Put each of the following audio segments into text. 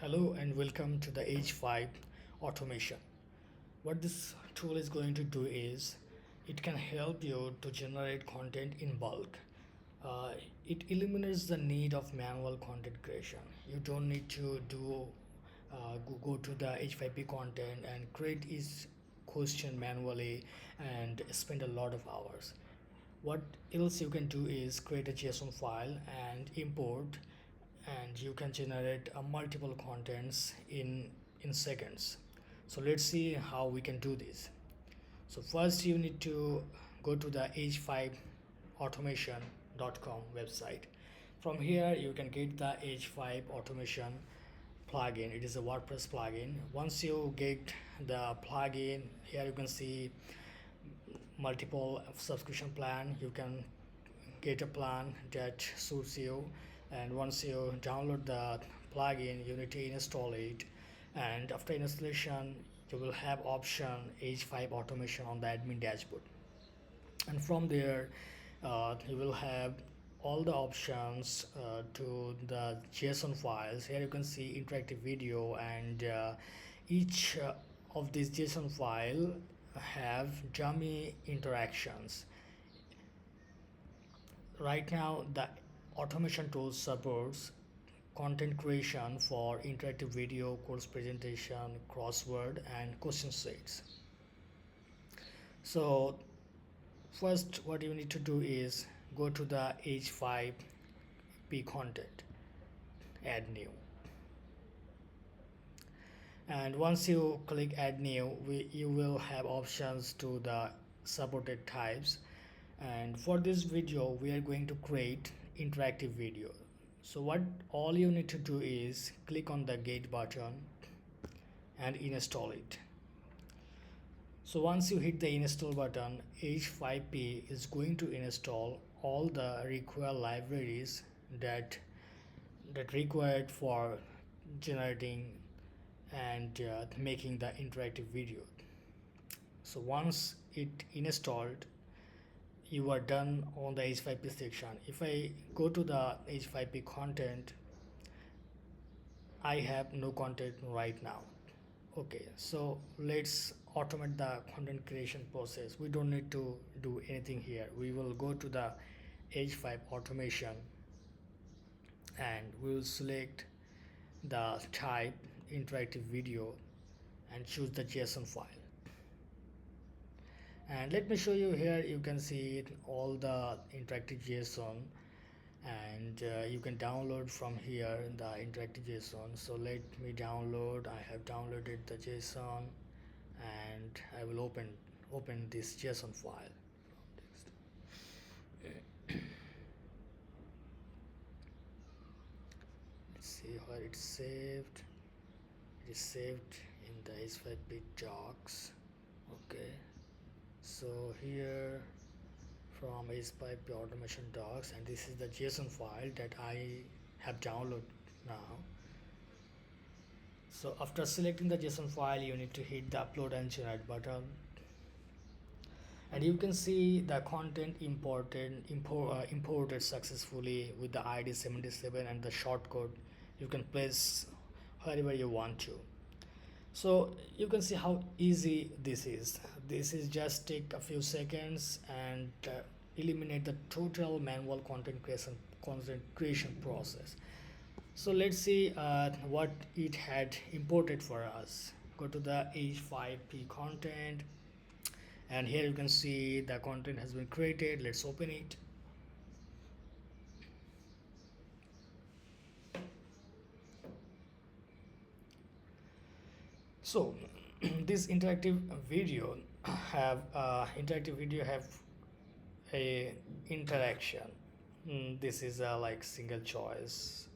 Hello and welcome to the H5 automation. What this tool is going to do is it can help you to generate content in bulk. Uh, it eliminates the need of manual content creation. You don't need to go to the H5P content and create each question manually and spend a lot of hours. What else you can do is create a JSON file and import, and you can generate multiple contents in seconds. So let's see how we can do this. So first you need to go to the h5automation.com website. From here you can get the h5 automation plugin. It is a WordPress plugin. Once you get the plugin, here you can see multiple subscription plan. You can get a plan that suits you, and once you download the plugin you need to install it, and after installation you will have option H5 automation on the admin dashboard, and from there you will have all the options to the JSON files. Here you can see interactive video, and each of these JSON file have dummy interactions. Right now the automation tool supports content creation for interactive video, course presentation, crossword and question sets. So first what you need to do is go to the H5P content, add new, and once you click add new, you will have options to the supported types. And for this video we are going to create interactive video. So what all you need to do is click on the get button and install it. So once you hit the install button, H5P is going to install all the required libraries that required for generating and making the interactive video. So once it installed, you are done on the H5P section. If I go to the H5P content, I have no content right now. Okay, so let's automate the content creation process. We don't need to do anything here. We will go to the H5 automation and we will select the type interactive video and choose the JSON file. And let me show you. Here you can see it, all the interactive JSON, and you can download from here the interactive JSON. So let me download. I have downloaded the JSON and I will open this JSON file. Let's see where it's saved. It is saved in the H5P docs. Okay, so here from H5P automation docs, and this is the JSON file that I have downloaded now. So after selecting the JSON file, you need to hit the upload and generate button, and you can see the content imported successfully with the ID 77 and the shortcode. You can place wherever you want to. So you can see how easy this is. This is just take a few seconds and eliminate the total manual content creation process. So let's see what it had imported for us. Go to the H5P content, and here you can see the content has been created. Let's open it. So this interactive video have a interaction. This is a like single choice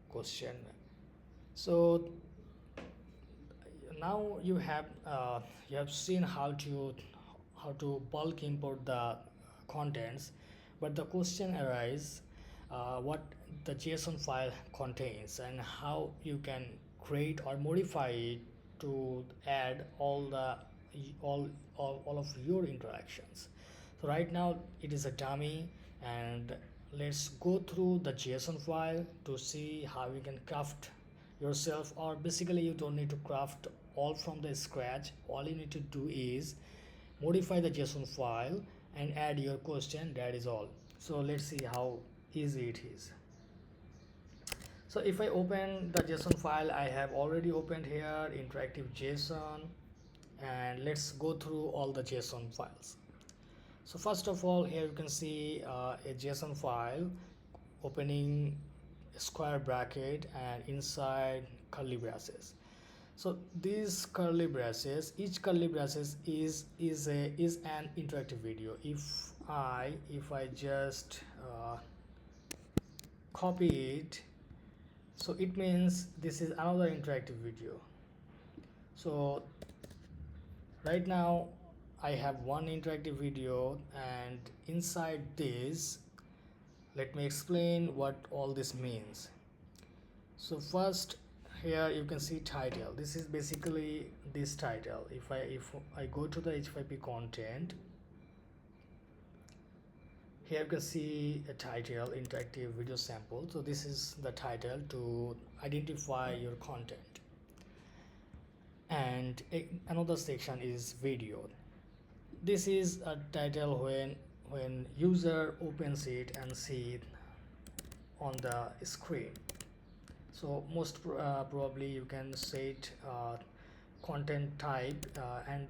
question. So now you have seen how to bulk import the contents, but the question arises what the JSON file contains and how you can create or modify it to add all of your interactions. So right now it is a dummy, and let's go through the JSON file to see how we can craft yourself, or basically you don't need to craft all from the scratch. All you need to do is modify the JSON file and add your question. That is all. So let's see how easy it is. So if I open the JSON file, I have already opened here interactive JSON, and let's go through all the JSON files. So first of all, here you can see a JSON file opening a square bracket and inside curly braces. So these curly braces, each curly braces is an interactive video. If I just copy it, so it means this is another interactive video. So right now I have one interactive video, and inside this, let me explain what all this means. So first, here you can see title. This is basically this title. If I go to the H5P content, here you can see a title, interactive video sample. So this is the title to identify your content, and another section is video. This is a title when user opens it and see it on the screen. So most probably you can set content type, and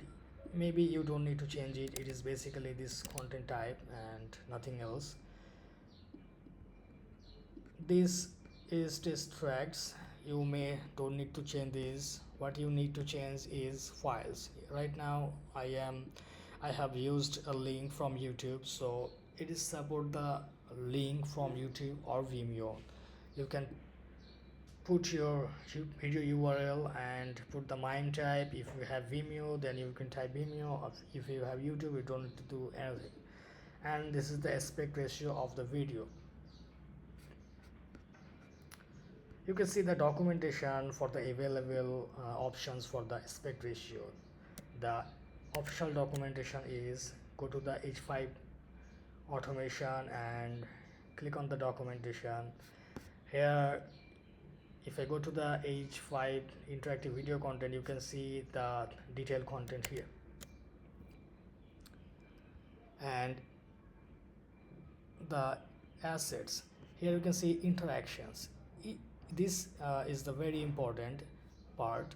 maybe you don't need to change it. It is basically this content type and nothing else. This is test tracks. You don't need to change this. What you need to change is files. Right now I have used a link from YouTube, so it is support the link from YouTube or Vimeo. You can put your video URL and put the MIME type. If you have Vimeo, then you can type Vimeo. If you have YouTube, you don't need to do anything. And this is the aspect ratio of the video. You can see the documentation for the available options for the aspect ratio. The official documentation is go to the H5 automation and click on the documentation. Here, if I go to the H5 interactive video content, you can see the detailed content here, and the assets. Here you can see interactions. This is the very important part.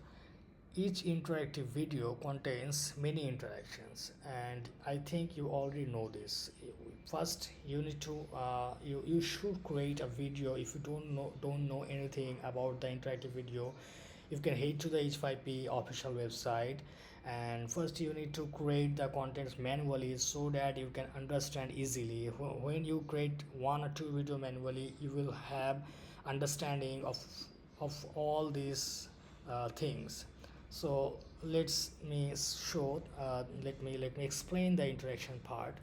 Each interactive video contains many interactions, and I think you already know this. First, you need to you should create a video. If you don't know anything about the interactive video, you can head to the H5P official website, and first you need to create the contents manually so that you can understand easily. When you create one or two video manually, you will have understanding of all these things. So let me explain the interaction part.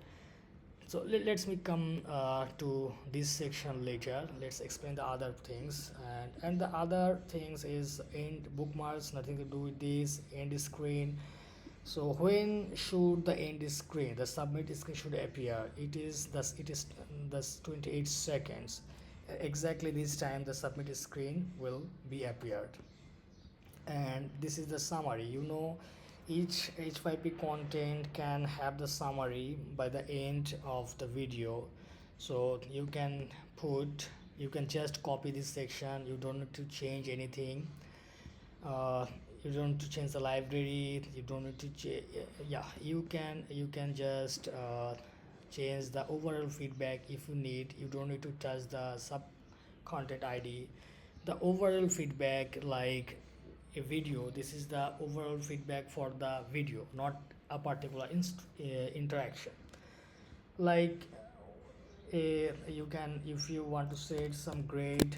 So let me come to this section later. Let's explain the other things, and the other things is end bookmarks, nothing to do with this. End screen. So when should the end screen, the submit screen should appear? It is the 28 seconds. Exactly this time the submit screen will be appeared. And this is the summary. Each H5P content can have the summary by the end of the video. So you can just copy this section. You don't need to change anything. You don't need to change the library. You don't need to you can just change the overall feedback if you need. You don't need to touch the sub content ID. The overall feedback, like a video, this is the overall feedback for the video, not a particular interaction. Like you can, if you want to set some grade,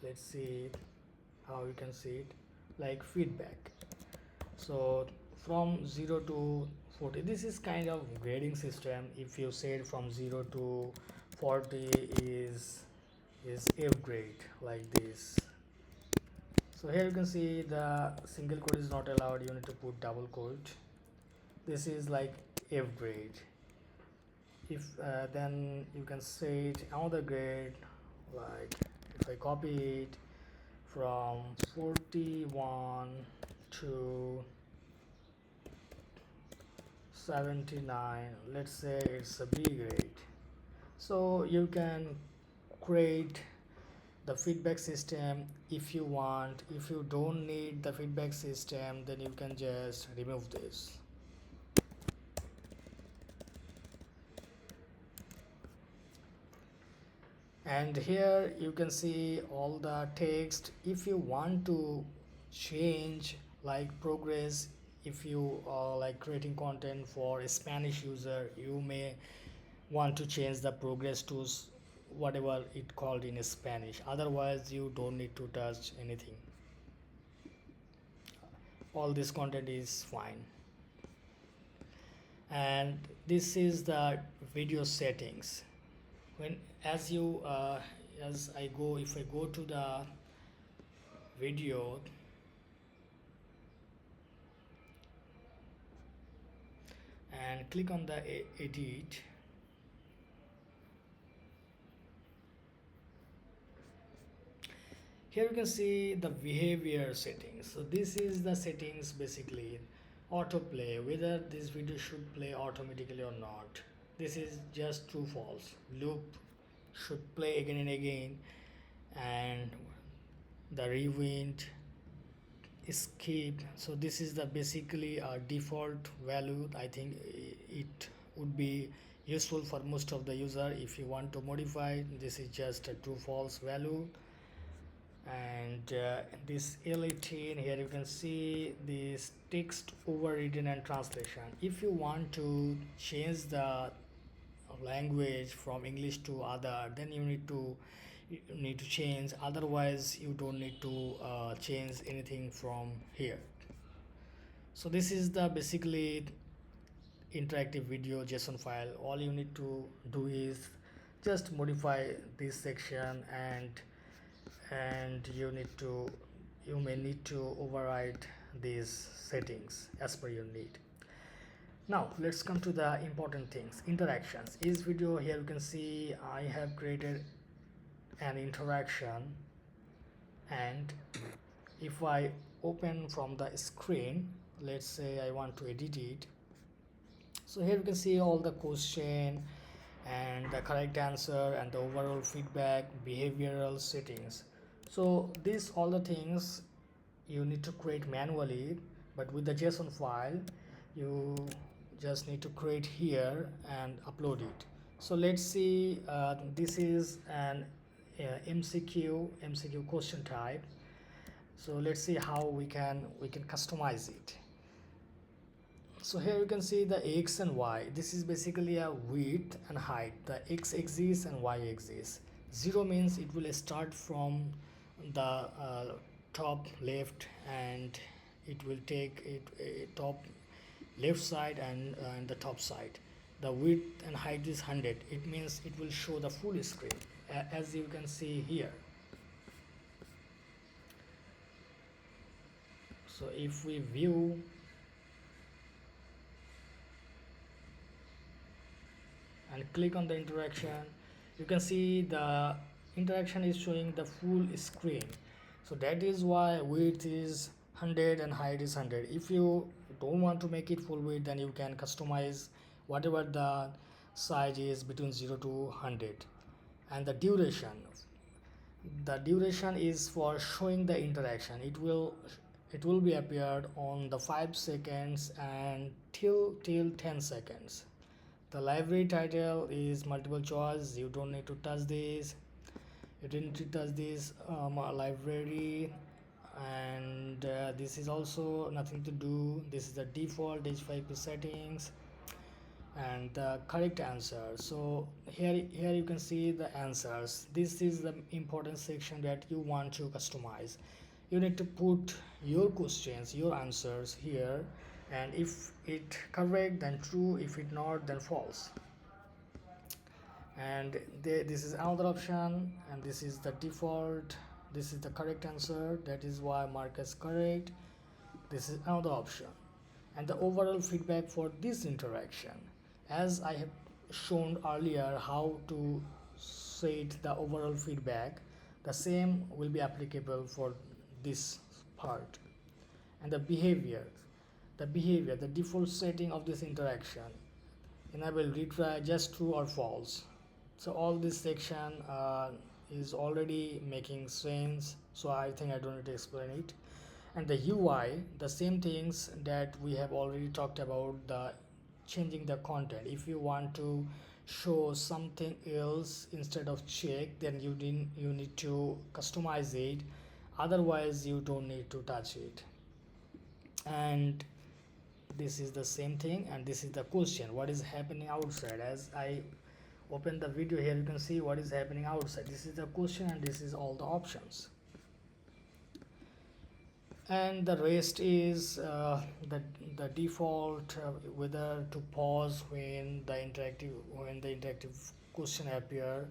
let's see how you can see it, like feedback. So from 0 to 40, this is kind of grading system. If you said from 0 to 40 is F grade, like this. So here you can see the single quote is not allowed, you need to put double quote. This is like F grade. If then you can say it another grade like if I copy it from 41 to 79, let's say it's a B grade. So you can create the feedback system if you want. If you don't need the feedback system, then you can just remove this. And here you can see all the text. If you want to change like progress, if you are like creating content for a Spanish user, you may want to change the progress to whatever it called in Spanish. Otherwise you don't need to touch anything. All this content is fine. And this is the video settings. When as you if I go to the video and click on the edit, here you can see the behavior settings. So this is the settings, basically autoplay, whether this video should play automatically or not. This is just true false. Loop should play again and again, and the rewind, skip. So this is the basically a default value. I think it would be useful for most of the user. If you want to modify, this is just a true false value. And this L18, here you can see this text overridden and translation. If you want to change the language from English to other, then you need to change. Otherwise you don't need to change anything from here. So this is the basically interactive video JSON file. All you need to do is just modify this section, and you may need to override these settings as per your need. Now let's come to the important things. Interactions. Each video, here you can see I have created an interaction, and if I open from the screen, let's say I want to edit it. So here you can see all the question and the correct answer and the overall feedback, behavioral settings. So these all the things you need to create manually, but with the JSON file you just need to create here and upload it. So let's see, this is an MCQ question type. So let's see how we can customize it. So here you can see the X and Y. This is basically a width and height. The X axis and Y axis. 0 means it will start from the top left, and it will take it top left side and the top side. The width and height is 100. It means it will show the full screen, as you can see here. So if we view, and click on the interaction, you can see the interaction is showing the full screen. So that is why width is 100 and height is 100. If you don't want to make it full width, then you can customize whatever the size is between 0 to 100. And the duration is for showing the interaction. It will be appeared on the 5 seconds and till 10 seconds. The library title is multiple choice. You don't need to touch this. You didn't need to touch this library, and this is also nothing to do. This is the default H5P settings and the correct answer. So here you can see the answers. This is the important section that you want to customize. You need to put your questions, your answers here, and if it correct, then true. If it not, then false. And this is another option, and this is the default. This is the correct answer. That is why mark as correct. This is another option. And the overall feedback for this interaction, as I have shown earlier how to set the overall feedback, the same will be applicable for this part. And the default setting of this interaction, enable retry just true or false. So all this section is already making sense, so I think I don't need to explain it. And the UI, the same things that we have already talked about, the changing the content. If you want to show something else instead of check, then you need to customize it, otherwise you don't need to touch it. And this is the same thing, and this is the question, what is happening outside. As I open the video here, you can see what is happening outside. This is the question and this is all the options, and the rest is the default, whether to pause when the interactive question appear,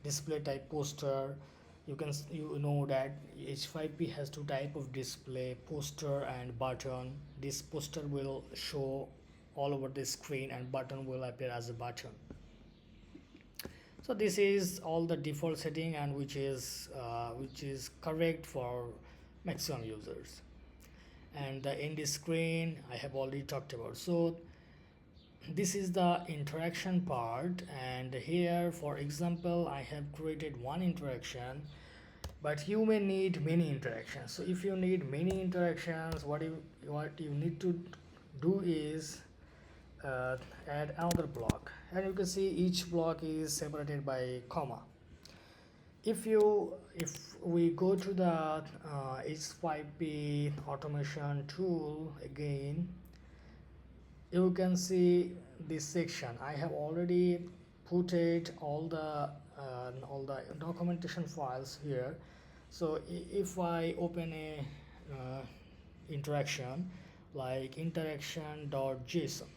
display type poster. You know that H5P has two type of display, poster and button. This poster will show all over the screen and button will appear as a button. So this is all the default setting, and which is correct for maximum users. And the end screen I have already talked about. So this is the interaction part, and here for example I have created one interaction, but you may need many interactions. So if you need many interactions, what you need to do is add another block, and you can see each block is separated by comma. If we go to the H5P automation tool again, you can see this section. I have already put it all the documentation files here. So if I open a interaction like interaction.json,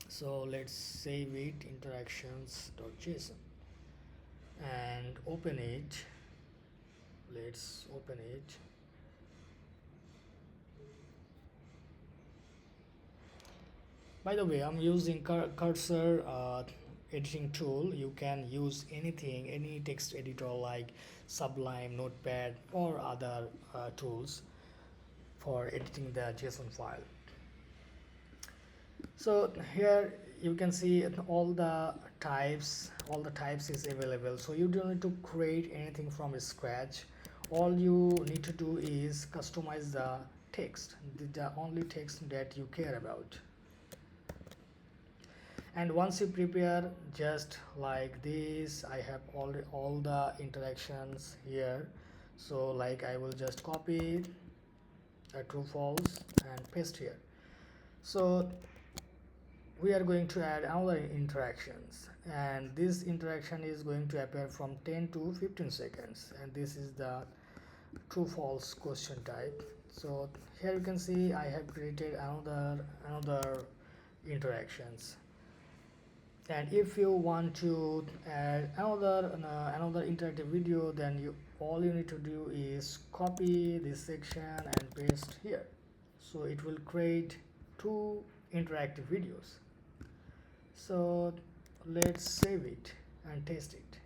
so let's save it, interactions.json, and open it. Let's open it. By the way, I'm using cursor editing tool. You can use anything, any text editor like Sublime, Notepad, or other tools for editing the JSON file. So here you can see all the types is available, so you don't need to create anything from scratch. All you need to do is customize the text, the only text that you care about. And once you prepare just like this, I have all the interactions here. So like I will just copy a true false and paste here. So we are going to add another interactions, and this interaction is going to appear from 10 to 15 seconds, and this is the true false question type. So here you can see I have created another interactions. And if you want to add another interactive video, then all you need to do is copy this section and paste here. So it will create two interactive videos. So let's save it and test it.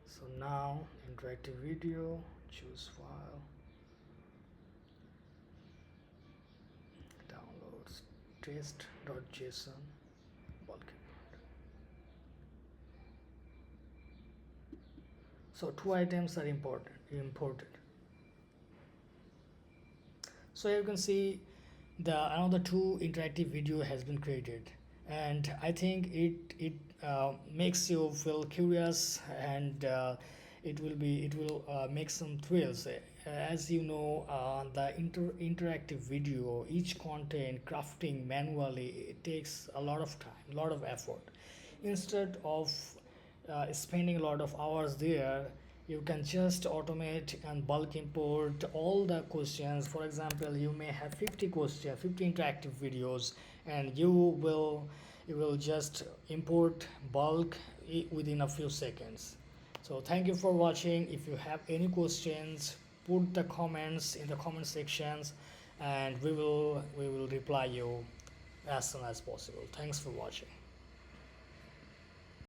So now interactive video, choose file, downloads test.json bulk. So two items are imported. So you can see another two interactive video has been created, and I think it makes you feel curious, and it will make some thrills. As you know, the interactive video, each content crafting manually, it takes a lot of time, a lot of effort. Instead of spending a lot of hours there, you can just automate and bulk import all the questions. For example, you may have 50 questions, 50 interactive videos, and you will just import bulk within a few seconds. So thank you for watching. If you have any questions, put the comments in the comment sections, and we will reply you as soon as possible. Thanks for watching.